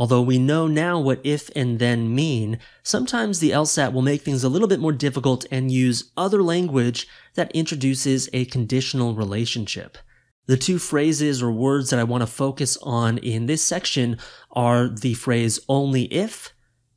Although we know now what if and then mean, sometimes the LSAT will make things a little bit more difficult and use other language that introduces a conditional relationship. The two phrases or words that I want to focus on in this section are the phrase only if,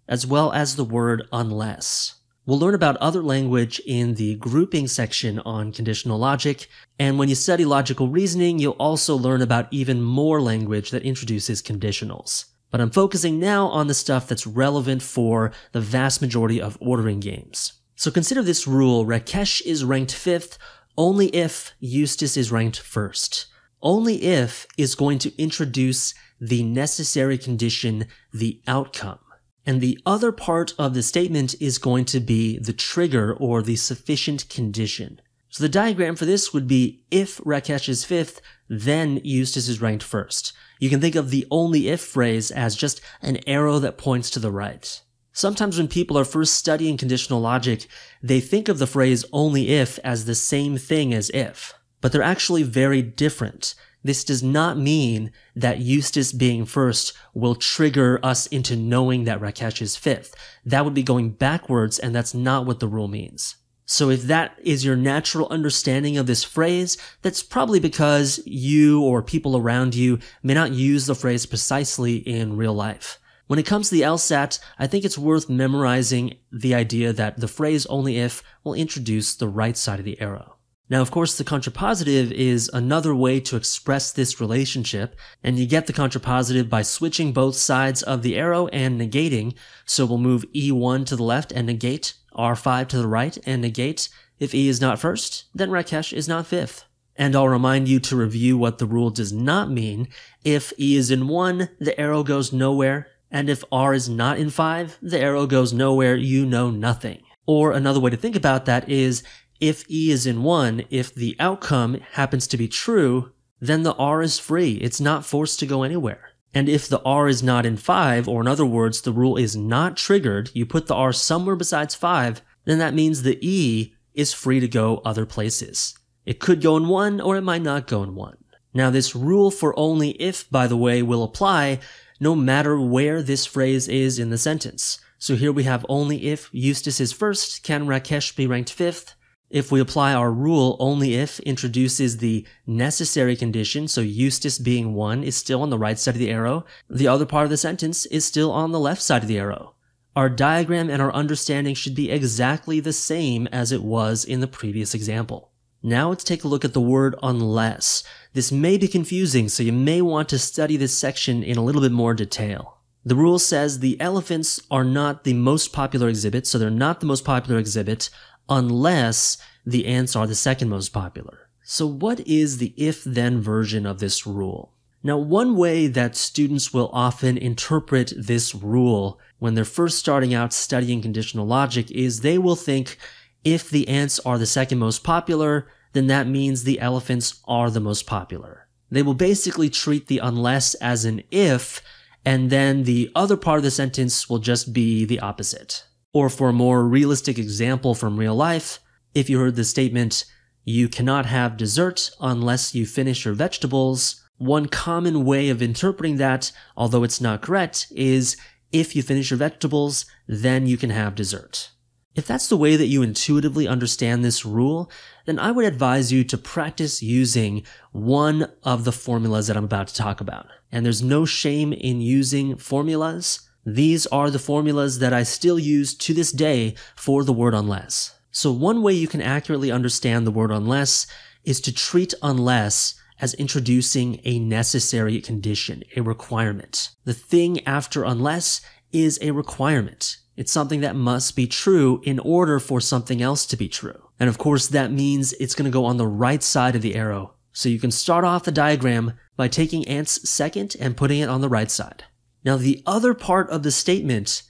as well as the word unless. We'll learn about other language in the grouping section on conditional logic, and when you study logical reasoning, you'll also learn about even more language that introduces conditionals. But I'm focusing now on the stuff that's relevant for the vast majority of ordering games. So consider this rule: Rakesh is ranked 5th only if Eustace is ranked 1st. Only if is going to introduce the necessary condition, the outcome. And the other part of the statement is going to be the trigger or the sufficient condition. So the diagram for this would be if Rakesh is 5th, then Eustace is ranked 1st. You can think of the only if phrase as just an arrow that points to the right. Sometimes when people are first studying conditional logic, they think of the phrase only if as the same thing as if, but they're actually very different. This does not mean that Eustace being 1st will trigger us into knowing that Rakesh is 5th. That would be going backwards, and that's not what the rule means. So if that is your natural understanding of this phrase, that's probably because you or people around you may not use the phrase precisely in real life. When it comes to the LSAT, I think it's worth memorizing the idea that the phrase only if will introduce the right side of the arrow. Now, of course, the contrapositive is another way to express this relationship, and you get the contrapositive by switching both sides of the arrow and negating. So we'll move E1 to the left and negate, R5 to the right and negate. If E is not 1st, then Rakesh is not 5th. And I'll remind you to review what the rule does not mean. If E is in 1, the arrow goes nowhere, and if R is not in 5, the arrow goes nowhere, you know nothing. Or another way to think about that is, if E is in 1, if the outcome happens to be true, then the R is free. It's not forced to go anywhere. And if the R is not in 5, or in other words, the rule is not triggered, you put the R somewhere besides 5, then that means the E is free to go other places. It could go in 1, or it might not go in 1. Now this rule for only if, by the way, will apply no matter where this phrase is in the sentence. So here we have only if Eustace is 1st, can Rakesh be ranked 5th? If we apply our rule, only if introduces the necessary condition, so Eustace being 1 is still on the right side of the arrow, the other part of the sentence is still on the left side of the arrow. Our diagram and our understanding should be exactly the same as it was in the previous example. Now let's take a look at the word unless. This may be confusing, so you may want to study this section in a little bit more detail. The rule says the elephants are not the most popular exhibit, so they're not the most popular exhibit, unless the ants are the second most popular. So what is the if-then version of this rule? Now, one way that students will often interpret this rule when they're first starting out studying conditional logic is they will think if the ants are the second most popular, then that means the elephants are the most popular. They will basically treat the unless as an if, and then the other part of the sentence will just be the opposite. Or for a more realistic example from real life, if you heard the statement, you cannot have dessert unless you finish your vegetables, one common way of interpreting that, although it's not correct, is if you finish your vegetables, then you can have dessert. If that's the way that you intuitively understand this rule, then I would advise you to practice using one of the formulas that I'm about to talk about. And there's no shame in using formulas. These are the formulas that I still use to this day for the word unless. So one way you can accurately understand the word unless is to treat unless as introducing a necessary condition, a requirement. The thing after unless is a requirement. It's something that must be true in order for something else to be true. And of course, that means it's going to go on the right side of the arrow. So you can start off the diagram by taking ants second and putting it on the right side. Now, the other part of the statement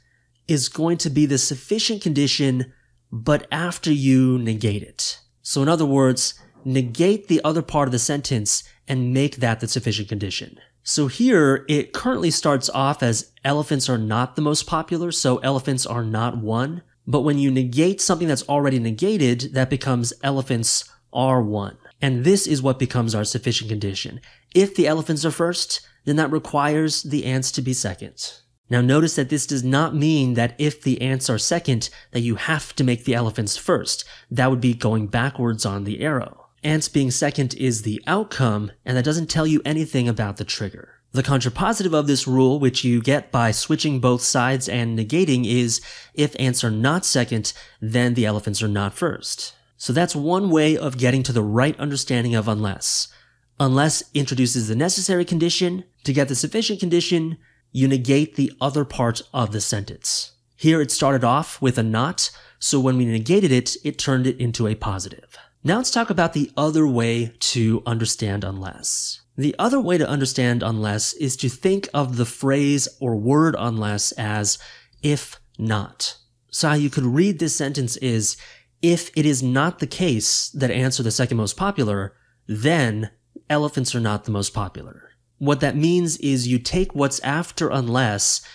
is going to be the sufficient condition, but after you negate it. So in other words, negate the other part of the sentence and make that the sufficient condition. So here, it currently starts off as elephants are not the most popular, so elephants are not 1. But when you negate something that's already negated, that becomes elephants are 1. And this is what becomes our sufficient condition. If the elephants are first, then that requires the ants to be second. Now notice that this does not mean that if the ants are second, that you have to make the elephants first. That would be going backwards on the arrow. Ants being second is the outcome, and that doesn't tell you anything about the trigger. The contrapositive of this rule, which you get by switching both sides and negating, is if ants are not second, then the elephants are not first. So that's one way of getting to the right understanding of unless. Unless introduces the necessary condition. To get the sufficient condition, you negate the other part of the sentence. Here it started off with a not, so when we negated it, it turned it into a positive. Now let's talk about the other way to understand unless. The other way to understand unless is to think of the phrase or word unless as if not. So how you could read this sentence is, if it is not the case that ants are the second most popular, then elephants are not the most popular. What that means is you take what's after unless,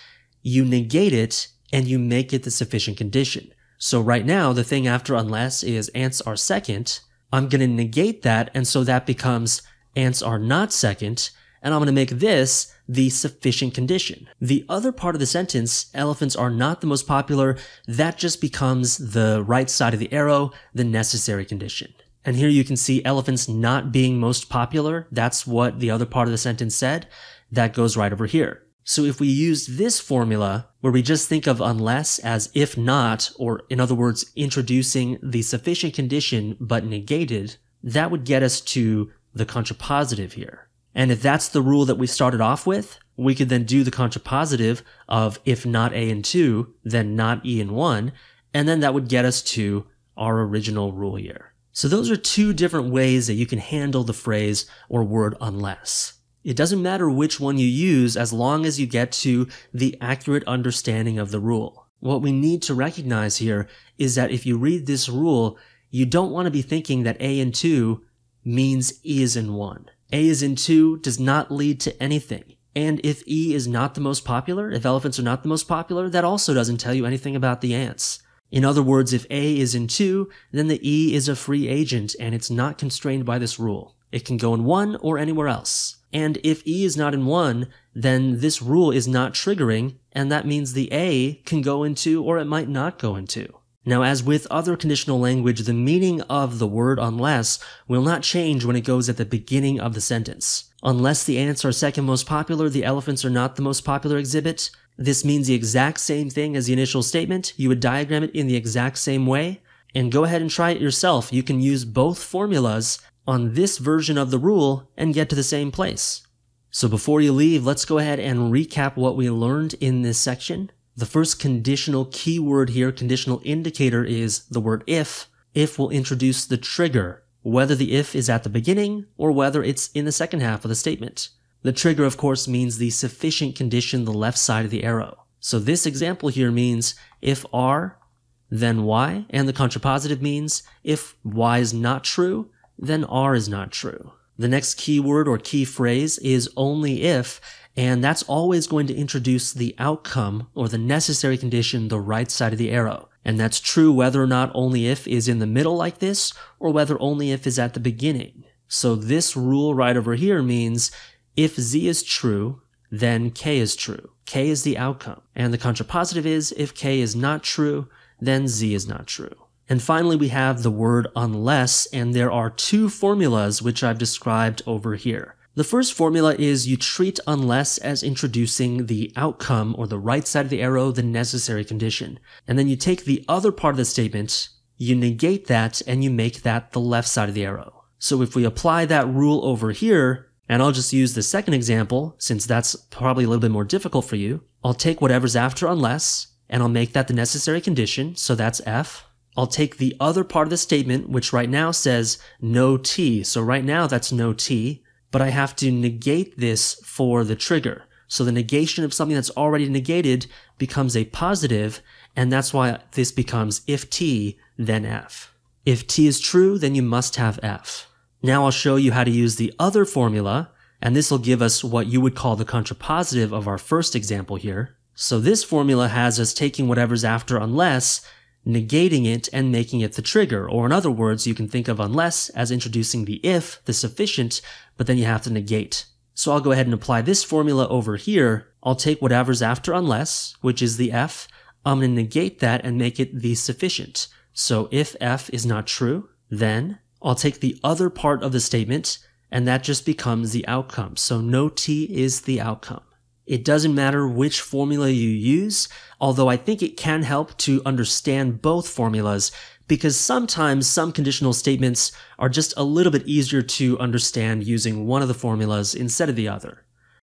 you negate it, and you make it the sufficient condition. So right now, the thing after unless is ants are second. I'm going to negate that, and so that becomes ants are not second, and I'm going to make this the sufficient condition. The other part of the sentence, elephants are not the most popular, that just becomes the right side of the arrow, the necessary condition. And here you can see elephants not being most popular. That's what the other part of the sentence said. That goes right over here. So if we use this formula, where we just think of unless as if not, or in other words, introducing the sufficient condition but negated, that would get us to the contrapositive here. And if that's the rule that we started off with, we could then do the contrapositive of if not A in 2, then not E in 1, and then that would get us to our original rule here. So those are two different ways that you can handle the phrase or word unless. It doesn't matter which one you use as long as you get to the accurate understanding of the rule. What we need to recognize here is that if you read this rule, you don't want to be thinking that A in 2 means E is in 1. A is in 2 does not lead to anything. And if E is not the most popular, if elephants are not the most popular, that also doesn't tell you anything about the ants. In other words, if A is in 2, then the E is a free agent and it's not constrained by this rule. It can go in 1 or anywhere else. And if E is not in 1, then this rule is not triggering, and that means the A can go in 2 or it might not go in 2. Now, as with other conditional language, the meaning of the word unless will not change when it goes at the beginning of the sentence. Unless the ants are second most popular, the elephants are not the most popular exhibit. This means the exact same thing as the initial statement. You would diagram it in the exact same way. And go ahead and try it yourself. You can use both formulas on this version of the rule and get to the same place. So before you leave, let's go ahead and recap what we learned in this section. The first conditional keyword here, conditional indicator, is the word if. If will introduce the trigger, whether the if is at the beginning or whether it's in the second half of the statement. The trigger, of course, means the sufficient condition, the left side of the arrow. So this example here means if R, then Y, and the contrapositive means if Y is not true, then R is not true. The next keyword or key phrase is only if, and that's always going to introduce the outcome or the necessary condition, the right side of the arrow. And that's true whether or not only if is in the middle like this, or whether only if is at the beginning. So this rule right over here means if Z is true, then K is true. K is the outcome. And the contrapositive is if K is not true, then Z is not true. And finally, we have the word unless, and there are two formulas which I've described over here. The first formula is you treat unless as introducing the outcome or the right side of the arrow, the necessary condition. And then you take the other part of the statement, you negate that, and you make that the left side of the arrow. So if we apply that rule over here, and I'll just use the second example, since that's probably a little bit more difficult for you. I'll take whatever's after unless, and I'll make that the necessary condition, so that's F. I'll take the other part of the statement, which right now says no T, so right now that's no T, but I have to negate this for the trigger. So the negation of something that's already negated becomes a positive, and that's why this becomes if T, then F. If T is true, then you must have F. Now I'll show you how to use the other formula, and this will give us what you would call the contrapositive of our first example here. So this formula has us taking whatever's after unless, negating it, and making it the trigger. Or in other words, you can think of unless as introducing the if, the sufficient, but then you have to negate. So I'll go ahead and apply this formula over here. I'll take whatever's after unless, which is the F. I'm going to negate that and make it the sufficient. So if F is not true, then I'll take the other part of the statement, and that just becomes the outcome. So no T is the outcome. It doesn't matter which formula you use, although I think it can help to understand both formulas, because sometimes some conditional statements are just a little bit easier to understand using one of the formulas instead of the other.